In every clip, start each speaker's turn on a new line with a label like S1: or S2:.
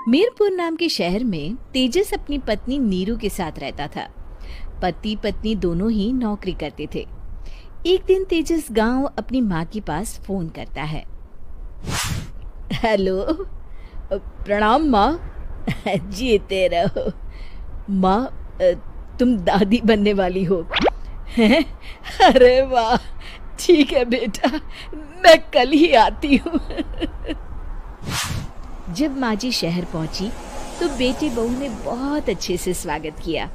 S1: मीरपुर नाम के शहर में तेजस अपनी पत्नी नीरू के साथ रहता था। पति पत्नी दोनों ही नौकरी करते थे। एक दिन तेजस गांव अपनी माँ के पास फोन करता है। हेलो, प्रणाम माँ। जीते रहो माँ, तुम दादी बनने वाली हो हैं? अरे वाह, ठीक है बेटा, मैं कल ही आती हूँ। जब माँ जी शहर पहुंची तो बेटे बहू ने बहुत अच्छे से स्वागत किया।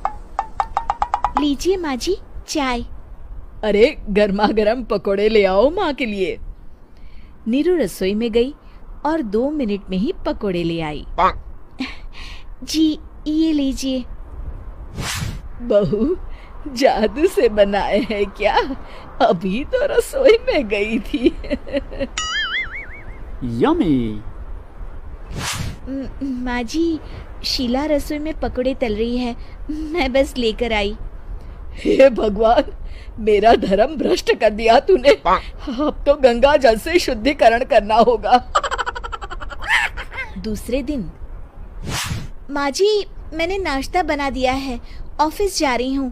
S1: लीजिए माँ जी, चाय। अरे गर्मा गर्म पकोड़े ले आओ माँ के लिए। नीरू रसोई में गई और 2 मिनट में ही पकोड़े ले आई। जी ये लीजिए। बहू, जादू से बनाए हैं क्या? अभी तो रसोई में गई थी।
S2: यम्मी।
S1: माँ जी, शीला रसोई में पकोड़े तल रही है, मैं बस लेकर आई। हे भगवान, मेरा धर्म भ्रष्ट कर दिया तूने। अब तो गंगा जल से शुद्धिकरण करना होगा। दूसरे दिन, माँ जी मैंने नाश्ता बना दिया है, ऑफिस जा रही हूँ।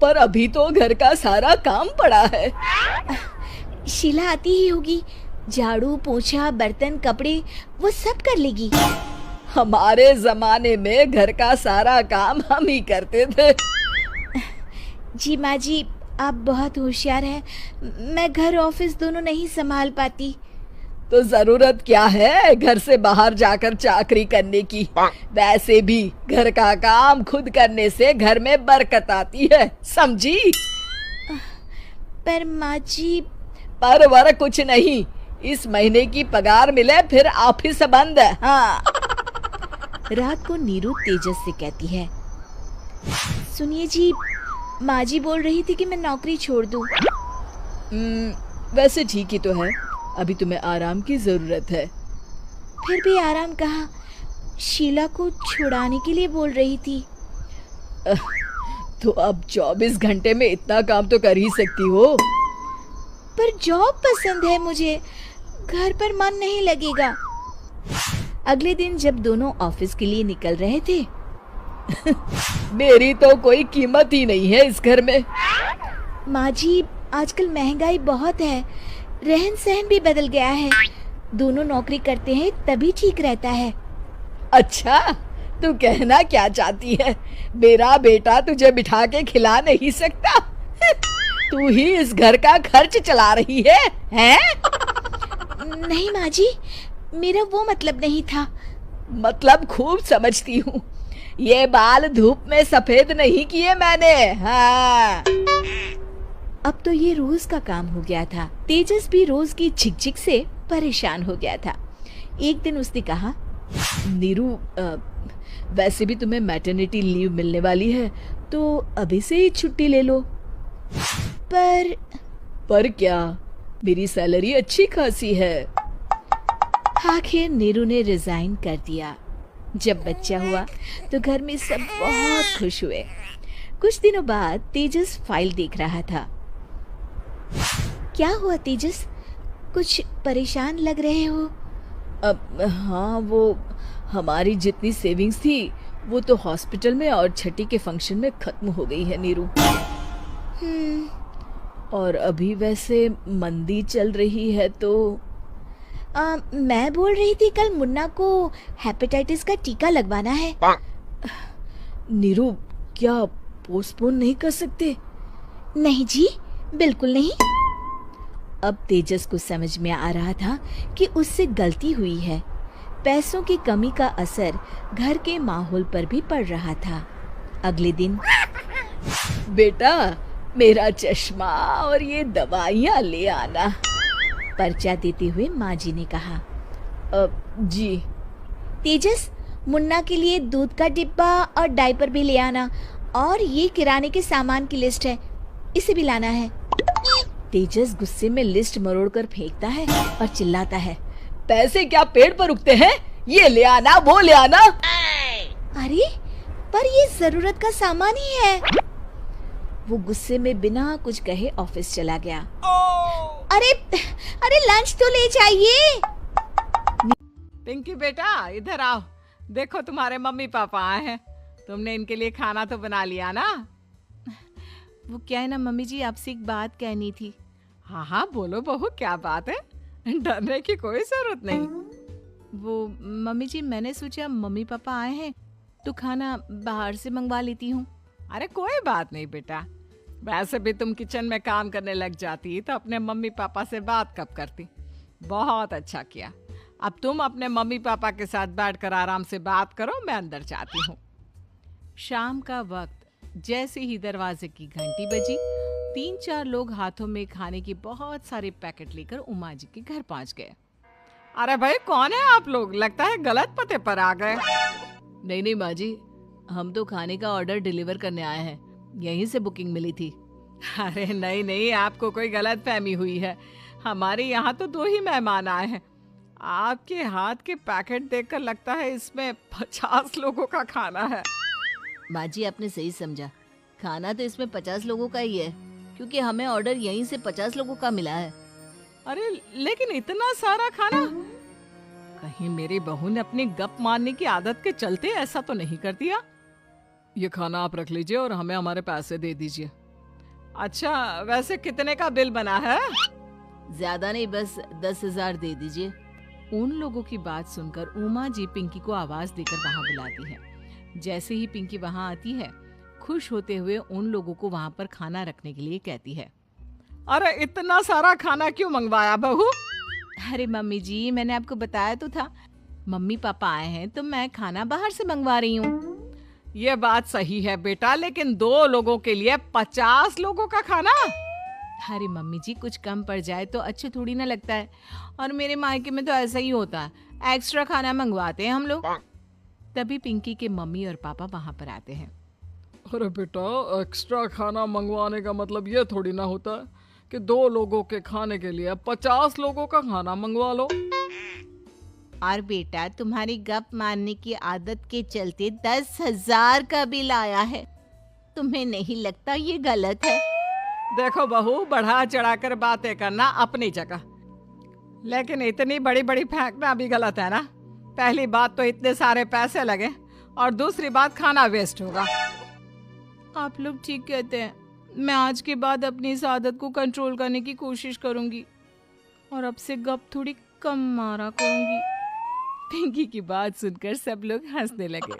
S1: पर अभी तो घर का सारा काम पड़ा है। शीला आती ही होगी, झाड़ू पोछा बर्तन कपड़े वो सब कर लेगी। हमारे जमाने में घर का सारा काम हम ही करते थे। जी माँ जी, आप बहुत होशियार हैं, मैं घर ऑफिस दोनों नहीं संभाल पाती। तो जरूरत क्या है घर से बाहर जाकर चाकरी करने की? वैसे भी घर का काम खुद करने से घर में बरकत आती है, समझी? पर माँ जी। पर वर कुछ नहीं, इस महीने की पगार मिले फिर ऑफिस बंद। हाँ। रात को नीरू तेजस से कहती है, सुनिए जी, माँ जी बोल रही थी कि मैं नौकरी छोड़ दूं। वैसे ठीक ही तो है, अभी तुम्हें आराम की जरूरत है। फिर भी आराम कहाँ, शीला को छुड़ाने के लिए बोल रही थी। तो अब 24 घंटे में इतना काम तो कर ही सकती हो। पर जॉब पसंद है मुझे, घर पर मन नहीं लगेगा। अगले दिन जब दोनों ऑफिस के लिए निकल रहे थे, मेरी तो कोई कीमत ही नहीं है इस घर में। माँ जी, आजकल महंगाई बहुत है, रहन सहन भी बदल गया है, दोनों नौकरी करते हैं तभी ठीक रहता है। अच्छा, तू कहना क्या चाहती है? मेरा बेटा तुझे बिठा के खिला नहीं सकता? तू ही इस घर का खर्च चला रही है, हैं? नहीं माँ जी, मेरा वो मतलब नहीं था। मतलब खूब समझती हूँ, ये बाल धूप में सफेद नहीं किए मैंने। हाँ। अब तो ये रोज का काम हो गया था। तेजस भी रोज की झिकझिक से परेशान हो गया था। एक दिन उसने कहा, नीरू, वैसे भी तुम्हें मैटरनिटी लीव मिलने वाली है, तो अभी से ही छुट्टी ले लो। पर क्या, मेरी सैलरी अच्छी खासी है। आखिर नीरू ने रिजाइन कर दिया। जब बच्चा हुआ तो घर में सब बहुत खुश हुए। कुछ दिनों बाद तेजस फाइल देख रहा था। क्या हुआ तेजस, कुछ परेशान लग रहे हो? हाँ, वो हमारी जितनी सेविंग्स थी वो तो हॉस्पिटल में और छठी के फंक्शन में खत्म हो गई है नीरू। और अभी वैसे मंदी चल रही है तो मैं बोल रही थी कल मुन्ना को हेपेटाइटिस का टीका लगवाना है। नीरू, क्या पोस्टपोन नहीं कर सकते? नहीं जी, बिल्कुल नहीं। अब तेजस को समझ में आ रहा था कि उससे गलती हुई है। पैसों की कमी का असर घर के माहौल पर भी पड़ रहा था। अगले दिन, बेटा मेरा चश्मा और ये दवाइयाँ ले आना, पर्चा देते हुए माँ जी ने कहा। जी। तेजस, मुन्ना के लिए दूध का डिब्बा और डायपर भी ले आना, और ये किराने के सामान की लिस्ट है, इसे भी लाना है। तेजस गुस्से में लिस्ट मरोड़कर फेंकता है और चिल्लाता है, पैसे क्या पेड़ पर उगते हैं? ये ले आना, वो ले आना। अरे पर ये जरूरत का सामान ही है। वो गुस्से में बिना कुछ कहे ऑफिस चला गया। अरे अरे लंच तो ले जाइए।
S3: पिंकी बेटा, इधर आओ।
S2: देखो तुम्हारे मम्मी पापा आए हैं, तुमने इनके लिए खाना तो बना लिया ना?
S1: वो क्या है ना मम्मी जी, आपसे एक बात कहनी थी।
S2: हाँ हाँ बोलो बहू, क्या बात है? डरने की कोई जरूरत नहीं।
S1: वो मम्मी जी, मैंने सोचा मम्मी पापा आए हैं तो खाना बाहर से मंगवा लेती हूँ।
S2: अरे कोई बात नहीं बेटा, वैसे भी तुम किचन में काम करने लग जाती तो अपने मम्मी पापा से बात कब करती। बहुत अच्छा किया। अब तुम अपने मम्मी पापा के साथ बैठकर आराम से बात करो, मैं अंदर जाती हूँ।
S1: शाम का वक्त जैसे ही दरवाजे की घंटी बजी, 3-4 लोग हाथों में खाने के बहुत सारे पैकेट लेकर उमा जी के घर पहुंच गए।
S2: अरे भाई कौन है आप लोग? लगता है गलत पते पर आ गए।
S1: नहीं नहीं माँ जी, हम तो खाने का ऑर्डर डिलीवर करने आए हैं, यहीं से बुकिंग मिली थी।
S2: अरे नहीं नहीं, आपको कोई गलत फहमी हुई है। हमारे यहाँ तो 2 ही मेहमान आए हैं। आपके हाथ के पैकेट देखकर लगता है इसमें 50 लोगों का खाना है।
S1: माँ जी, आपने सही समझा, खाना तो इसमें 50 लोगों का ही है, क्योंकि हमें ऑर्डर यहीं से 50 लोगों का मिला है।
S2: अरे लेकिन इतना सारा खाना, कहीं मेरी बहू ने अपनी गप मारने की आदत के चलते ऐसा तो नहीं कर दिया? ये खाना आप रख लीजिए और हमें हमारे पैसे दे दीजिए। अच्छा, वैसे कितने का बिल बना है?
S1: ज्यादा नहीं, बस 10,000 दे दीजिए। उन लोगों की बात सुनकर उमा जी पिंकी को आवाज देकर वहां बुलाती है। जैसे ही पिंकी वहां आती है, खुश होते हुए उन लोगों को वहां पर खाना रखने के लिए कहती है।
S2: अरे इतना सारा खाना क्यों मंगवाया बहू?
S1: अरे मम्मी जी, मैंने आपको बताया तो था, मम्मी पापा आए हैं तो मैं खाना बाहर से मंगवा रही हूँ।
S2: ये बात सही है बेटा, लेकिन 2 लोगों के लिए 50 लोगों का खाना?
S1: अरे मम्मी जी, कुछ कम पड़ जाए तो अच्छे थोड़ी ना लगता है, और मेरे मायके में तो ऐसा ही होता है, एक्स्ट्रा खाना मंगवाते हैं हम लोग। तभी पिंकी के मम्मी और पापा वहां पर आते हैं।
S2: अरे बेटा, एक्स्ट्रा खाना मंगवाने का मतलब ये थोड़ी ना होता है कि 2 लोगों के खाने के लिए 50 लोगों का खाना मंगवा लो।
S1: और बेटा, तुम्हारी गप मारने की आदत के चलते 10,000 का बिल आया है, तुम्हें नहीं लगता ये गलत है?
S2: देखो बहू, बढ़ा चढ़ाकर बातें करना अपनी जगह, लेकिन इतनी बड़ी बड़ी फेंकना भी गलत है ना। पहली बात तो इतने सारे पैसे लगे, और दूसरी बात खाना वेस्ट होगा।
S1: आप लोग ठीक कहते हैं, मैं आज के बाद अपनी इस आदत को कंट्रोल करने की कोशिश करूंगी और अब से गप थोड़ी कम मारा करूंगी। पिंकी की बात सुनकर सब लोग हंसने लगे।